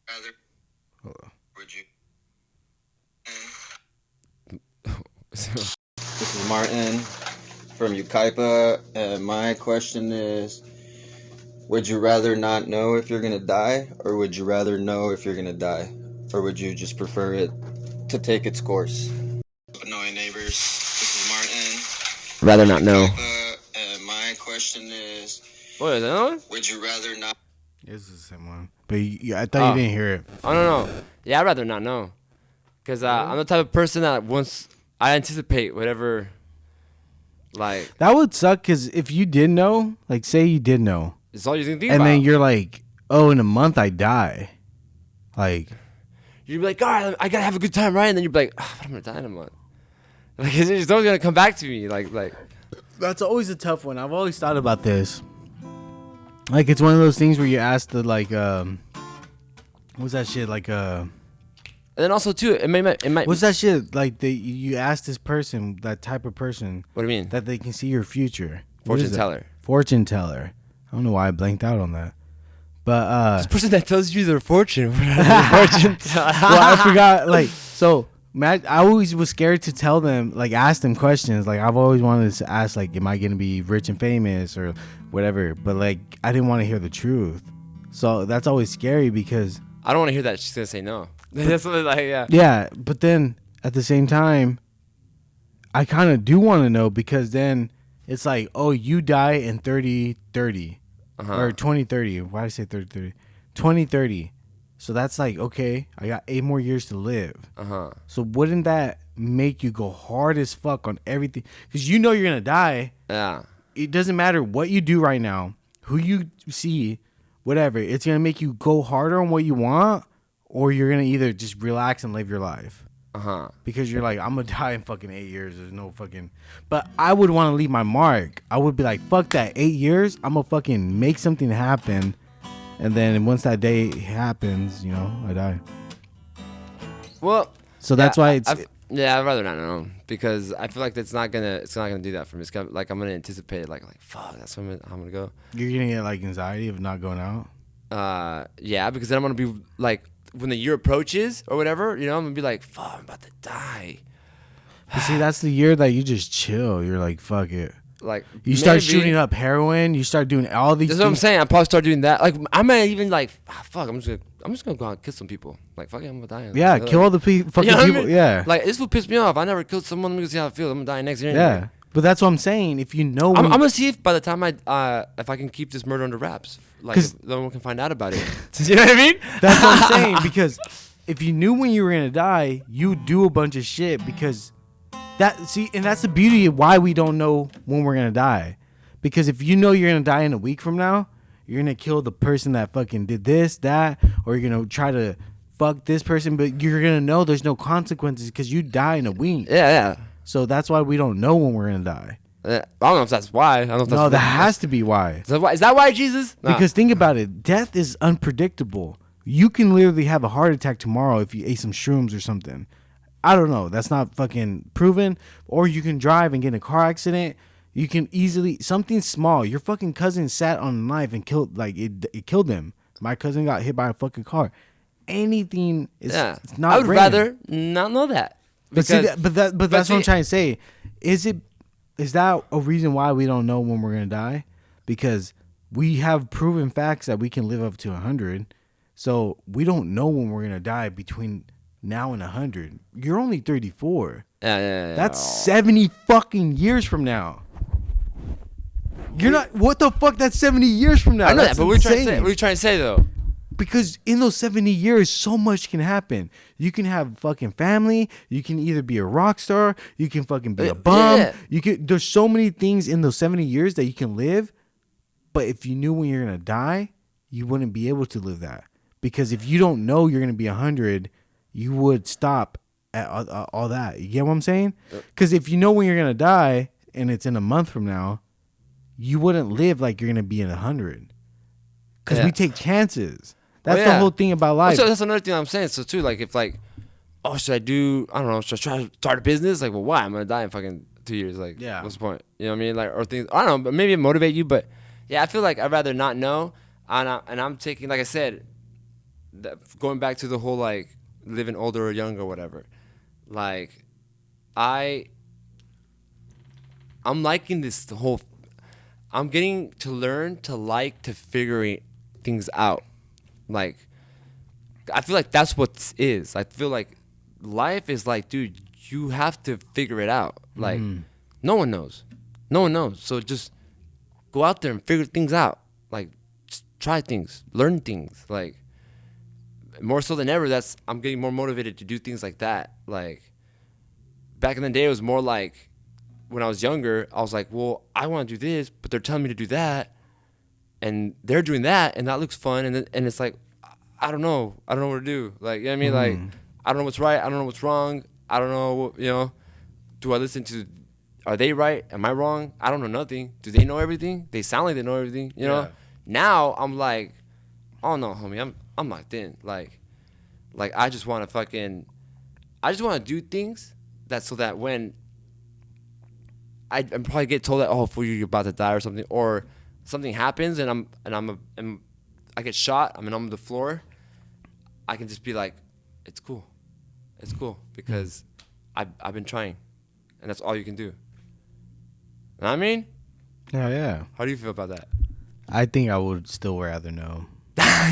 rather, would you? This is Martin from Ukaipa, and my question is, would you rather not know if you're gonna die, or would you rather know if you're gonna die? Or would you just prefer it to take its course? Annoying neighbors, this is Martin. Rather not know. And my question is, What is that another one? would you rather not? This is the same one, but I thought you didn't hear it. I don't know. Yeah, I'd rather not know. Because I'm the type of person that once I anticipate whatever, like, That would suck because if you did know, like, say you did know, it's all you can think and about. then you're like, oh, in a month I die, like, You'd be like, all right, I gotta have a good time, right? And then you'd be like, oh, I'm gonna die in a month. Like, it's just always gonna come back to me. Like, that's always a tough one. I've always thought about this. Like, it's one of those things where you ask the like, what's that shit like? and then also too, it might. What's that shit like? You ask this person, that type of person, What do you mean? that they can see your future. What Fortune is that? teller. Fortune teller. I don't know why I blanked out on that, but This person that tells you their fortune. Fortune teller. well, I forgot. Like, so Matt, I always was scared to tell them, like, ask them questions. Like, I've always wanted to ask, like, am I gonna be rich and famous or whatever? But like, I didn't want to hear the truth. So that's always scary because I don't want to hear that she's gonna say no. That's what, like, yeah. yeah. But then at the same time, I kind of do want to know because then it's like, oh, you die in 3030 or 2030. Why did I say 3030? 2030. So that's like, okay, I got 8 more years to live. So wouldn't that make you go hard as fuck on everything? Because you know you're gonna die. Yeah. It doesn't matter what you do right now, who you see, whatever. It's gonna make you go harder on what you want, or you're gonna either just relax and live your life. Because you're like, I'm gonna die in fucking 8 years. There's no fucking. But I would want to leave my mark. I would be like, fuck that. 8 years. I'm gonna fucking make something happen. And then once that day happens, you know, I die. Well. So that's why it's. I'd rather not know because I feel like it's not gonna do that for me. It's gonna, like, I'm gonna anticipate it, like fuck, that's when I'm gonna go. You're gonna get like anxiety of not going out. Yeah, because then I'm gonna be like, when the year approaches or whatever, you know, I'm gonna be like, fuck, I'm about to die. But see, that's the year that you just chill. You're like, fuck it. Like, You start maybe. shooting up heroin. You start doing all these That's what I'm things. saying. I probably start doing that. Like, I might even like, fuck, I'm just gonna go out and kill some people. Like, fuck it, I'm gonna die. Yeah, Like, kill all the fucking you know what I people. mean? Yeah. Like, this will piss me off. I never killed someone. Let me go see how I feel. I'm gonna die next year. Yeah. Anyway. But that's what I'm saying. If you know, I'm when- gonna see if by the time if I can keep this murder under wraps, like, 'Cause- if no one can find out about it. You know what I mean? that's what I'm saying. Because if you knew when you were gonna die, you would do a bunch of shit. Because and that's the beauty of why we don't know when we're gonna die. Because if you know you're gonna die in a week from now, you're gonna kill the person that fucking did this, that, or you're gonna try to fuck this person, but you're gonna know there's no consequences because you die in a week. Yeah. So that's why we don't know when we're gonna die. I don't know if that's why. I don't know if that's No, that has to be why. Is that why, Jesus? Nah. Because think about it, death is unpredictable. You can literally have a heart attack tomorrow if you ate some shrooms or something. I don't know. That's not fucking proven. Or you can drive and get in a car accident. You can easily something small. Your fucking cousin sat on a knife and killed it killed him. My cousin got hit by a fucking car. Anything is it's not I would random. rather not know that. But see, Because- that's what see- I'm trying to say. Is that a reason why we don't know when we're gonna die? Because we have proven facts that we can live up to 100, so we don't know when we're gonna die between now and 100. You're only 34. Yeah. That's 70 fucking years from now. You're not. What the fuck? That's 70 years from now. I know That's that, but what are you trying to say though? Because in those 70 years, so much can happen. You can have fucking family. You can either be a rock star. You can fucking be a bum. Yeah. You can. There's so many things in those 70 years that you can live. But if you knew when you're gonna die, you wouldn't be able to live that. Because if you don't know you're gonna be 100, you would stop at all that. You get what I'm saying? Because if you know when you're gonna die and it's in a month from now, you wouldn't live like you're gonna be in 100. Because we take chances. That's the whole thing about life. So that's another thing I'm saying. So too, like if like, oh, should I do? I don't know. Should I try to start a business? Like, well, why? I'm gonna die in fucking 2 years. Like, what's the point? You know what I mean? Like, or things. I don't know. But maybe it motivate you. But yeah, I feel like I'd rather not know. And I'm taking, like I said, going back to the whole like living older or younger or whatever. Like, I'm liking this whole. I'm getting to learn to like to figure things out. Like, I feel like that's what this is. I feel like life is like, dude, you have to figure it out. Like, no one knows. No one knows. So just go out there and figure things out. Like, just try things, learn things. Like, more so than ever, I'm getting more motivated to do things like that. Like, back in the day, it was more like, when I was younger, I was like, well, I want to do this, but they're telling me to do that. And they're doing that, and that looks fun, and it's like, I don't know what to do. Like, you know what I mean? Like, I don't know what's right, I don't know what's wrong, I don't know, you know, do I listen to, are they right, am I wrong? I don't know nothing. Do they know everything? They sound like they know everything, you know? Now, I'm like, oh no, homie, I'm locked in. Like I just want to do things so that when I probably get told that, oh, fool, you're about to die or something, or something happens and I get shot, I'm on the floor, I can just be like, it's cool because I've been trying, and that's all you can do. You know what I mean? Yeah. How do you feel about that? I think I would still rather know.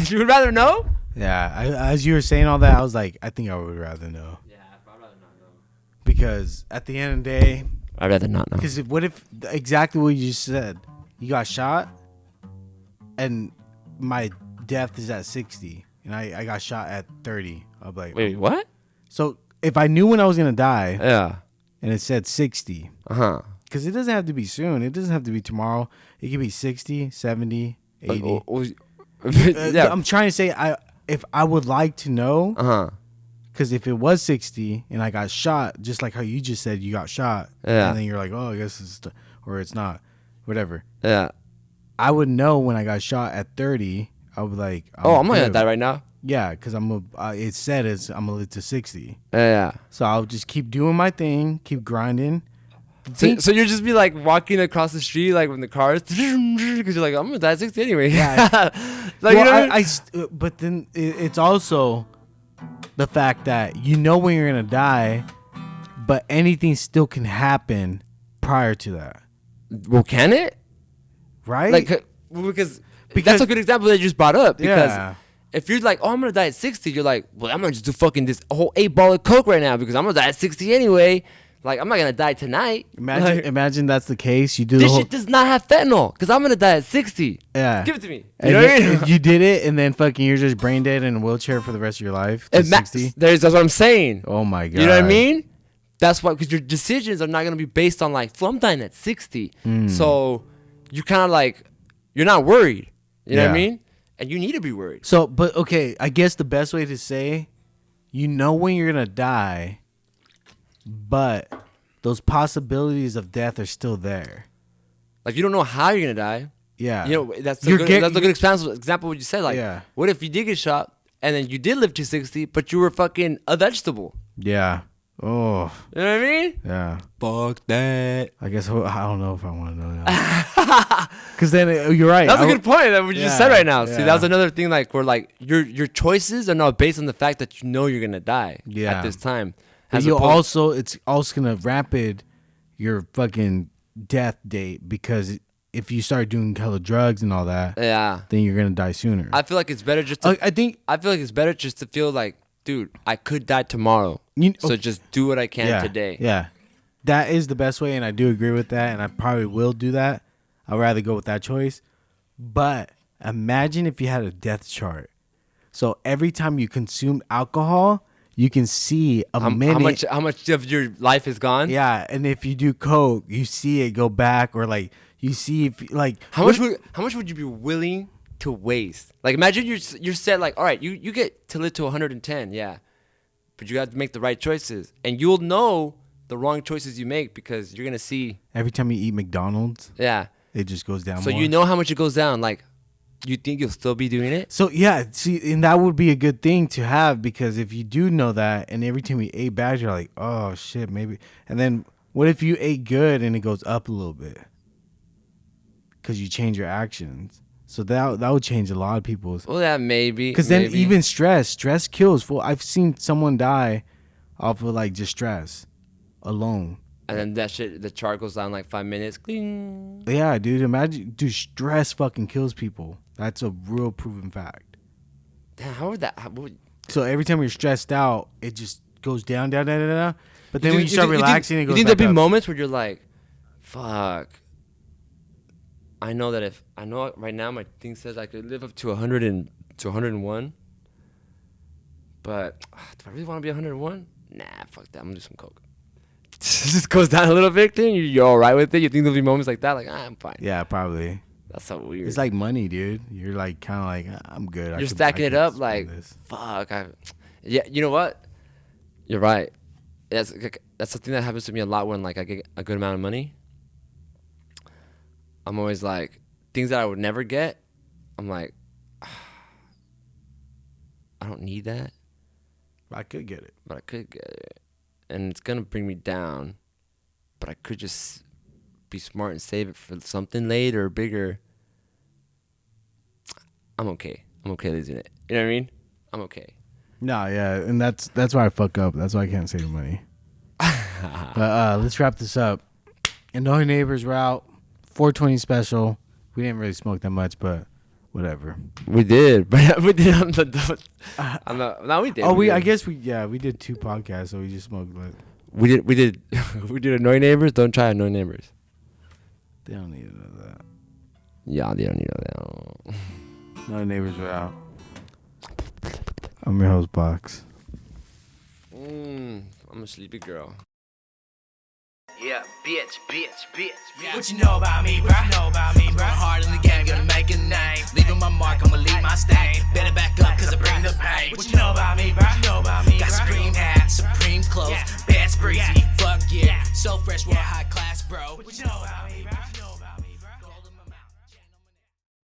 You would rather know? Yeah. As you were saying all that, I was like, I think I would rather know. Yeah, I'd rather not know. Because at the end of the day, I'd rather not know. because what if exactly what you just said? You got shot, and my death is at 60, and I got shot at 30. I'll be like, Wait, what? So if I knew when I was gonna die, Yeah. and it said 60, because it doesn't have to be soon. It doesn't have to be tomorrow. It could be 60, 70, 80. Yeah. I'm trying to say if I would like to know. Because if it was 60 and I got shot, just like how you just said you got shot, and then you're like, oh, I guess it's or it's not, whatever. Yeah. I would know when I got shot at 30. I would be like, Oh, I'm not gonna die right now. Yeah, because it said I'm gonna live to 60. Yeah. So I'll just keep doing my thing, keep grinding. So you'll just be like walking across the street like when the cars, because you're like, I'm gonna die at 60 anyway. Yeah. Like, well, you know but then it's also the fact that you know when you're gonna die, but anything still can happen prior to that. Well, can it? Right? Like, because that's a good example that you just brought up. Because Yeah. if you're like, oh, I'm gonna die at 60, you're like, well, I'm gonna just do fucking this whole 8-ball of coke right now because I'm gonna die at 60 anyway. Like, I'm not gonna die tonight. Imagine that's the case. You do This shit does not have fentanyl because I'm gonna die at 60. Yeah. Give it to me. You And know what I mean? you did it, and then fucking you're just brain dead in a wheelchair for the rest of your life. To 60. That's what I'm saying. Oh my god. You know what I mean? That's why, because your decisions are not gonna be based on like, well, I'm dying at 60. So you kind of like, you're not worried. You know what I Yeah. mean? And you need to be worried. So, but okay, I guess the best way to say, you know when you're gonna die, but those possibilities of death are still there. Like, you don't know how you're gonna die. Yeah. You know, that's a You're good, get- that's a good example of what you said. Like, Yeah. what if you did get shot and then you did live to 60, but you were fucking a vegetable? Yeah. Oh. You know what I mean? Yeah. Fuck that. I guess I don't know if I want to know that. Because then you're right. That's a good point that we just said right now. See, yeah. that's another thing. Like, where like your choices are not based on the fact that you know you're gonna die Yeah. at this time. But As you opposed- it's also gonna rapid your fucking death date, because if you start doing hella drugs and all that, yeah. then you're gonna die sooner. I feel like it's better just to. I think I feel like it's better just to feel like dude, I could die tomorrow. So just do what I can today. Yeah. That is the best way, and I do agree with that, and I probably will do that. I'd rather go with that choice. But imagine if you had a death chart. So every time you consume alcohol, you can see minute. How much of your life is gone? Yeah, and if you do coke, you see it go back, or like you see if like how much would you be willing to waste? Like imagine you're set like, all right, you get to live to 110, yeah, but you have to make the right choices, and you'll know the wrong choices you make because you're gonna see every time you eat McDonald's, yeah, it just goes down. So more. you know how much it goes down. Like, you think you'll still be doing it? So yeah, see, and that would be a good thing to have, because if you do know that, and every time you ate bad, you're like, oh shit, maybe. And then what if you ate good and it goes up a little bit? Because you change your actions. So that would change a lot of people's. Well, yeah, maybe. Because then even stress kills. I've seen someone die off of like just stress alone. And then that shit, the chart goes down like 5 minutes. Cling. Yeah, dude. Imagine, dude, stress fucking kills people. That's a real proven fact. Damn, how would that? So every time you're stressed out, it just goes down. But then when you start relaxing, it goes back up. You think there'll be moments where you're like, fuck. I know that right now my thing says I could live up to 100 to 101. But do I really want to be 101? Nah, fuck that. I'm gonna do some coke. It just goes down a little bit. Thing you're all right with it. You think there'll be moments like that? Like, I'm fine. Yeah, probably. That's so weird. It's like money, dude. You're like kind of like, I'm good. You're stacking it up like, fuck. Yeah, you know what? You're right. That's the thing that happens to me a lot when like I get a good amount of money. I'm always like, things that I would never get, I'm like, I don't need that. I could get it. But I could get it. And it's going to bring me down. But I could just be smart and save it for something later, bigger. I'm okay. I'm okay losing it. You know what I mean? I'm okay. No, yeah. And that's why I fuck up. That's why I can't save money. But let's wrap this up. Annoying Neighbors were out. 420 special. We didn't really smoke that much, but whatever. We did, but we did on the no, we did. Oh, we I guess we did 2 podcasts, so we just smoked. Like, we did Annoying Neighbors. Don't try Annoying Neighbors. They don't need to know that. Yeah, they don't need to know that. Annoying Neighbors were out. I'm your host, Box. I'm a sleepy girl. Yeah, bitch. What you know about me, bro? Hard in the game, gonna make a name. Leaving my mark, I'ma leave my stain.